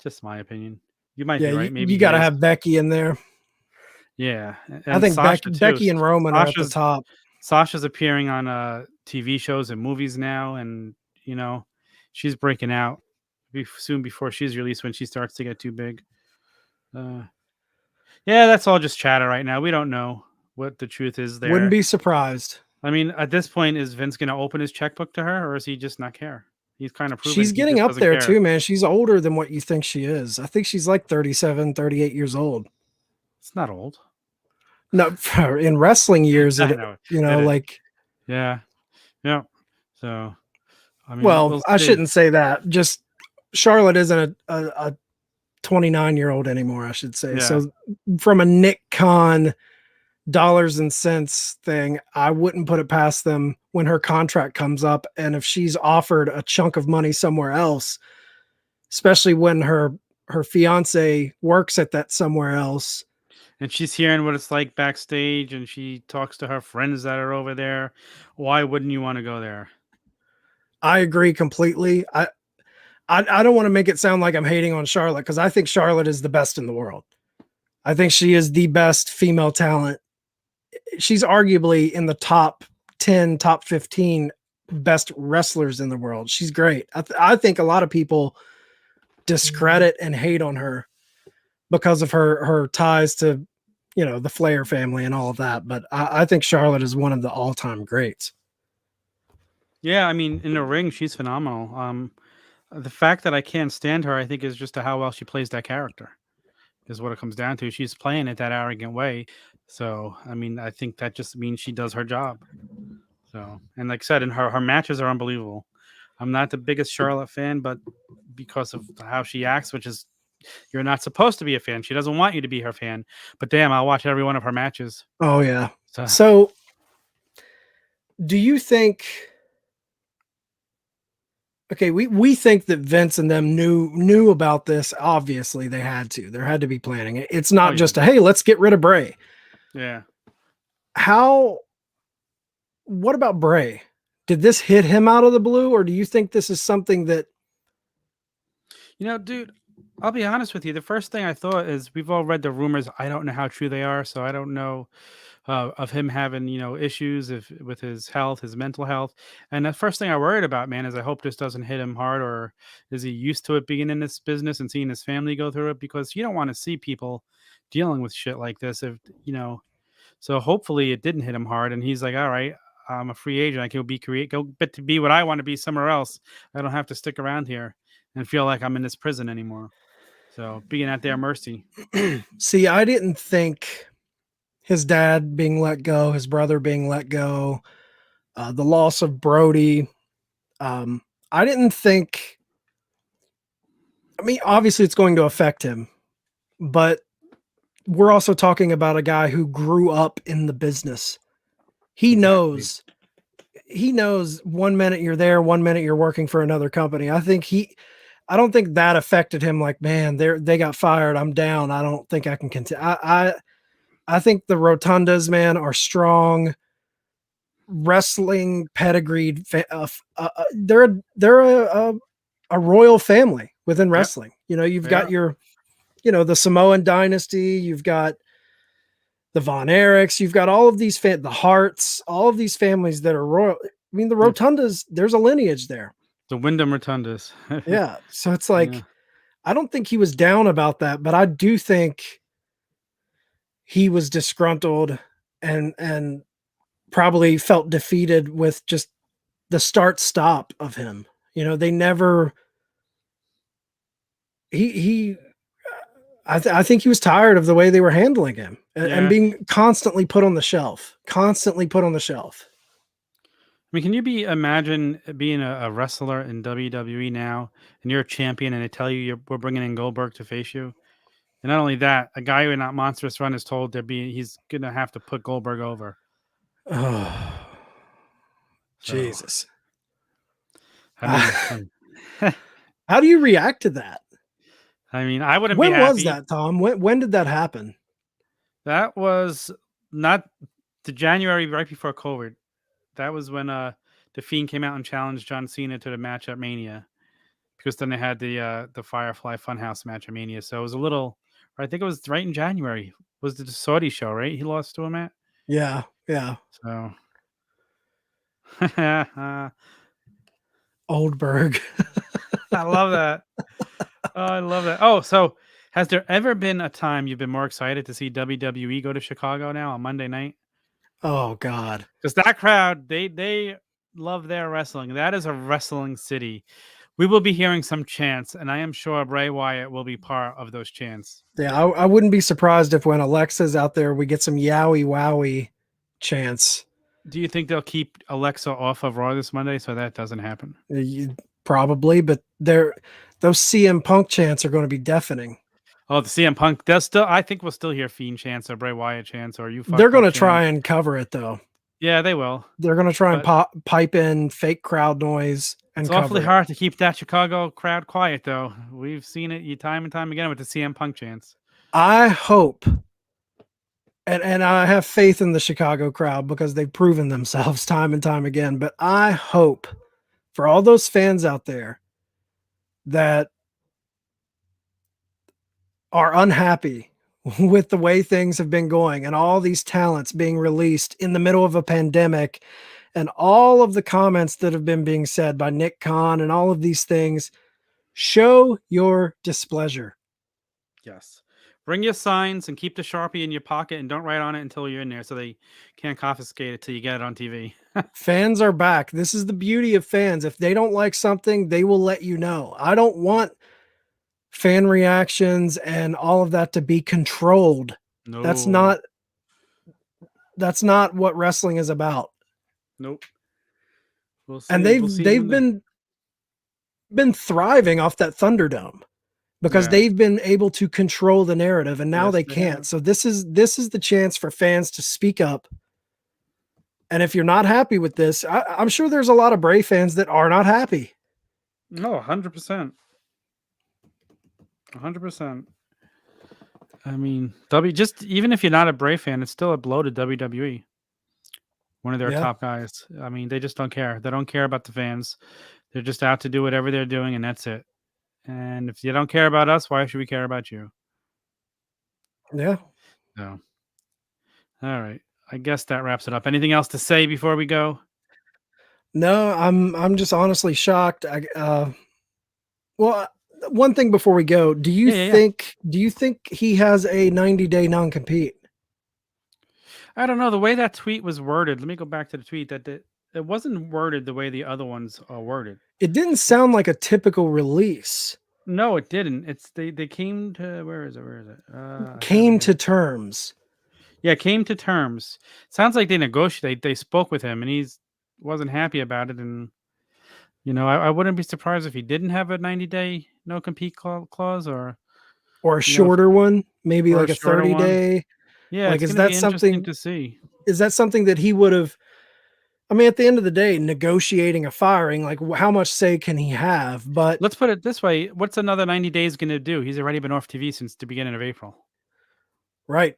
just my opinion. You might be right. Maybe you got to have Becky in there. Yeah, and I think Becky and Roman are at the top. Sasha's appearing on TV shows and movies now, and she's breaking out soon before she's released when she starts to get too big. Yeah, that's all just chatter right now. We don't know what the truth is there. Wouldn't be surprised. I mean, at this point, is Vince going to open his checkbook to her, or is he just not care? He's kind of proven she's getting up there too, man. She's older than what you think she is. I think she's like 37, 38 years old. It's not old. No, in wrestling years, yeah. So, I mean, well, I shouldn't say that. Just Charlotte isn't a 29-year-old anymore, I should say. Yeah. So from a Nick Khan dollars and cents thing, I wouldn't put it past them when her contract comes up. And if she's offered a chunk of money somewhere else, especially when her fiance works at that somewhere else. and she's hearing what it's like backstage, and she talks to her friends that are over there. Why wouldn't you want to go there? I agree completely. I don't want to make it sound like I'm hating on Charlotte because I think Charlotte is the best in the world. I think she is the best female talent. She's arguably in the top 10, top 15 best wrestlers in the world. She's great. I think a lot of people discredit and hate on her because of her ties to, the Flair family and all of that. But I think Charlotte is one of the all-time greats. Yeah, I mean, in the ring, she's phenomenal. The fact that I can't stand her, I think, is just to how well she plays that character. Is what it comes down to. She's playing it that arrogant way. So, I mean, I think that just means she does her job. So, and like I said, and her matches are unbelievable. I'm not the biggest Charlotte fan, but because of how she acts, which is you're not supposed to be a fan. She doesn't want you to be her fan. But damn, I'll watch every one of her matches. Oh yeah. So do you think okay, we think that Vince and them knew about this. Obviously, they had to. There had to be planning. It's not just a hey, let's get rid of Bray. Yeah. What about Bray? Did this hit him out of the blue, or do you think this is something that dude, I'll be honest with you. The first thing I thought is we've all read the rumors. I don't know how true they are, so I don't know of him having issues with his health, his mental health. And the first thing I worried about, man, is I hope this doesn't hit him hard, or is he used to it being in this business and seeing his family go through it? Because you don't want to see people dealing with shit like this. So hopefully it didn't hit him hard, and he's like, all right. I'm a free agent. I can go to be what I want to be somewhere else. I don't have to stick around here and feel like I'm in this prison anymore. So being at their mercy. See, I didn't think his dad being let go, his brother being let go, the loss of Brody. I didn't think. I mean, obviously, it's going to affect him, but we're also talking about a guy who grew up in the business. He knows 1 minute you're there, 1 minute you're working for another company. I don't think that affected him. Like, man, they got fired. I'm down. I don't think I can continue. I think the Rotundas, man, are strong, wrestling pedigreed. They're a royal family within wrestling. Yep. You've got the Samoan dynasty. You've got the Von Erichs, you've got all of these the Harts, all of these families that are royal. I mean, the Rotundas, there's a lineage there. The Wyndham Rotundas. Yeah. So it's like, I don't think he was down about that, but I do think he was disgruntled and probably felt defeated with just the start-stop of him. They never, I think he was tired of the way they were handling him and being constantly put on the shelf. I mean, can you imagine being a wrestler in WWE now, and you're a champion, and they tell you we're bringing in Goldberg to face you, and not only that, a guy in that monstrous run is told he's gonna have to put Goldberg over. Oh, Jesus! I mean, how do you react to that? I mean, I wouldn't be happy. When was that, Tom? When did that happen? That was not the January right before COVID. That was when The Fiend came out and challenged John Cena to the match at Mania, because then they had the Firefly Funhouse match at Mania. So it was I think it was right in January. Was the Saudi show, right? He lost to him at? Yeah. So Oldberg. I love that. Oh, I love that. Oh, so has there ever been a time you've been more excited to see WWE go to Chicago now on Monday night? Oh God. Because that crowd, they love their wrestling. That is a wrestling city. We will be hearing some chants, and I am sure Bray Wyatt will be part of those chants. Yeah, I wouldn't be surprised if when Alexa's out there, we get some yowie wowie chants. Do you think they'll keep Alexa off of Raw this Monday so that doesn't happen? Probably, but those CM Punk chants are going to be deafening. Oh, the CM Punk. I think we'll still hear Fiend chants or Bray Wyatt chants or you. They're going to try and cover it though. Yeah, they will. They're going to try and pipe in fake crowd noise. It's awfully hard to keep that Chicago crowd quiet, though. We've seen it time and time again with the CM Punk chants. I hope and I have faith in the Chicago crowd because they've proven themselves time and time again. But I hope for all those fans out there that are unhappy with the way things have been going and all these talents being released in the middle of a pandemic and all of the comments that have been being said by Nick Khan and all of these things, show your displeasure. Yes. Bring your signs and keep the Sharpie in your pocket and don't write on it until you're in there so they can't confiscate it till you get it on TV. Fans are back. This is the beauty of fans. If they don't like something, they will let you know. I don't want fan reactions and all of that to be controlled. No. That's not what wrestling is about. Nope. We'll see. And they've been thriving off that Thunderdome because they've been able to control the narrative, and now they can't. So this is the chance for fans to speak up. And if you're not happy with this, I'm sure there's a lot of Bray fans that are not happy. No, 100%. 100%. I mean, just even if you're not a Bray fan, it's still a blow to WWE. One of their top guys. I mean, they just don't care. They don't care about the fans. They're just out to do whatever they're doing, and that's it. And if you don't care about us, why should we care about you? Yeah. No. All right. I guess that wraps it up. Anything else to say before we go? No, I'm just honestly shocked. Well, one thing before we go, do you think he has a 90-day non-compete? I don't know. The way that tweet was worded, let me go back to the tweet. That it wasn't worded the way the other ones are worded. It didn't sound like a typical release. No, it didn't. It's they came to where is it? Came to terms. Yeah, came to terms. Sounds like they negotiated. They spoke with him, and he's wasn't happy about it. And I wouldn't be surprised if he didn't have a 90-day no compete clause, or a shorter one, maybe like a 30-day. Yeah, like is that something to see? Is that something that he would have? I mean, at the end of the day, negotiating a firing, like how much say can he have? But let's put it this way: what's another 90 days going to do? He's already been off TV since the beginning of April. Right.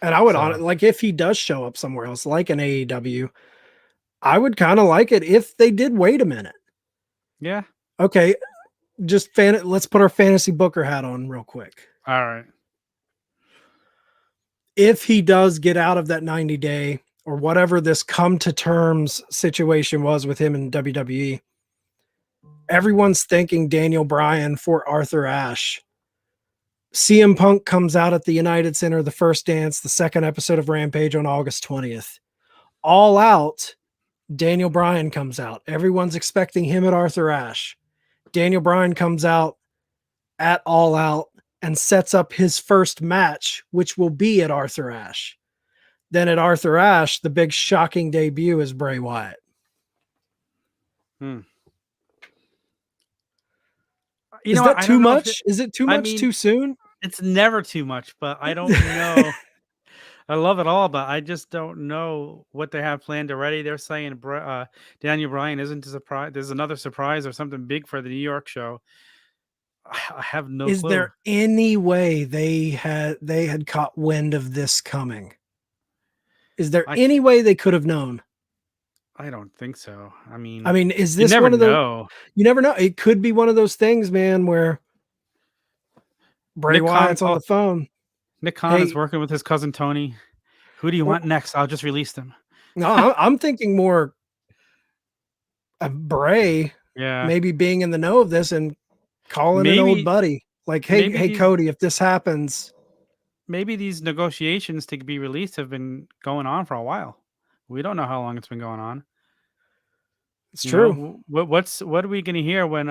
And I would like if he does show up somewhere else, like an AEW, I would kind of like it if they did wait a minute. Yeah. Okay. Let's put our fantasy booker hat on real quick. All right. If he does get out of that 90-day or whatever this come to terms situation was with him in WWE, everyone's thinking Daniel Bryan for Arthur Ashe. CM Punk comes out at the United Center, the first dance, the second episode of Rampage on August 20th. All Out, Daniel Bryan comes out. Everyone's expecting him at Arthur Ashe. Daniel Bryan comes out at All Out and sets up his first match, which will be at Arthur Ashe. Then at Arthur Ashe, the big shocking debut is Bray Wyatt. Is that too much? Is it too much too soon? It's never too much, but I don't know. I love it all, but I just don't know what they have planned already. They're saying Daniel Bryan isn't a surprise. There's another surprise or something big for the New York show. I have no clue. Is there any way they had caught wind of this coming? Is there any way they could have known? I don't think so. I mean, is this one of those? You never know. It could be one of those things, man, where Bray Wyatt's on the phone. Nick Khan is working with his cousin Tony. Who do you want next? I'll just release them. No, I'm thinking more of Bray. Yeah, maybe being in the know of this and calling an old buddy, like, hey, Cody, if this happens. Maybe these negotiations to be released have been going on for a while. We don't know how long it's been going on. It's true. What are we going to hear when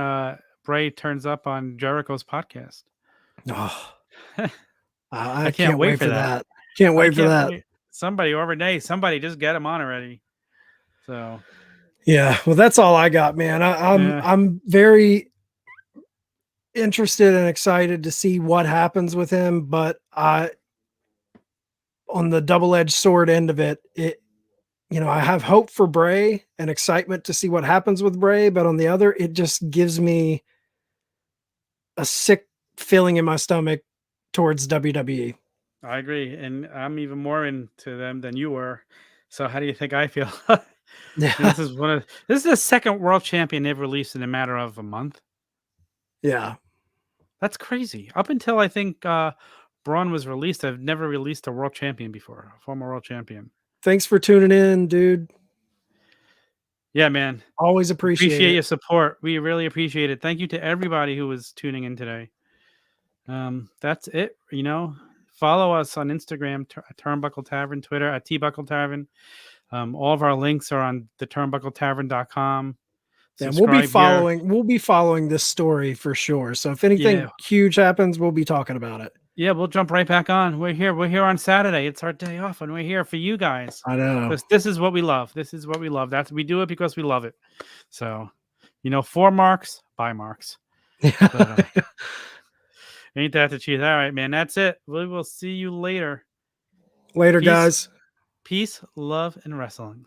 Bray turns up on Jericho's podcast? Oh, I can't wait for that. Can't wait for that. Somebody just get him on already. So, yeah. Well, that's all I got, man. I'm very interested and excited to see what happens with him, but on the double-edged sword end of it, I have hope for Bray and excitement to see what happens with Bray, but on the other, it just gives me a sick feeling in my stomach towards WWE. I agree, and I'm even more into them than you were. So how do you think I feel? Yeah. This is the second world champion they've released in a matter of a month. Yeah. That's crazy. Up until I think Braun was released, I've never released a world champion before, a former world champion. Thanks for tuning in, dude. Yeah, man. Always appreciate it. Your support. We really appreciate it. Thank you to everybody who was tuning in today. That's it. Follow us on Instagram, Turnbuckle Tavern, Twitter at Tbuckle Tavern. All of our links are on the turnbuckletavern.com. And Subscribe here. we'll be following this story for sure. So if anything Yeah. huge happens, we'll be talking about it. Yeah, we'll jump right back on. We're here on Saturday. It's our day off, and we're here for you guys. I know. This is what we love. This is what we love. We do it because we love it. So, for marks, buy marks. But, ain't that the truth? All right, man. That's it. We will see you later. Later, guys. Peace, love, and wrestling.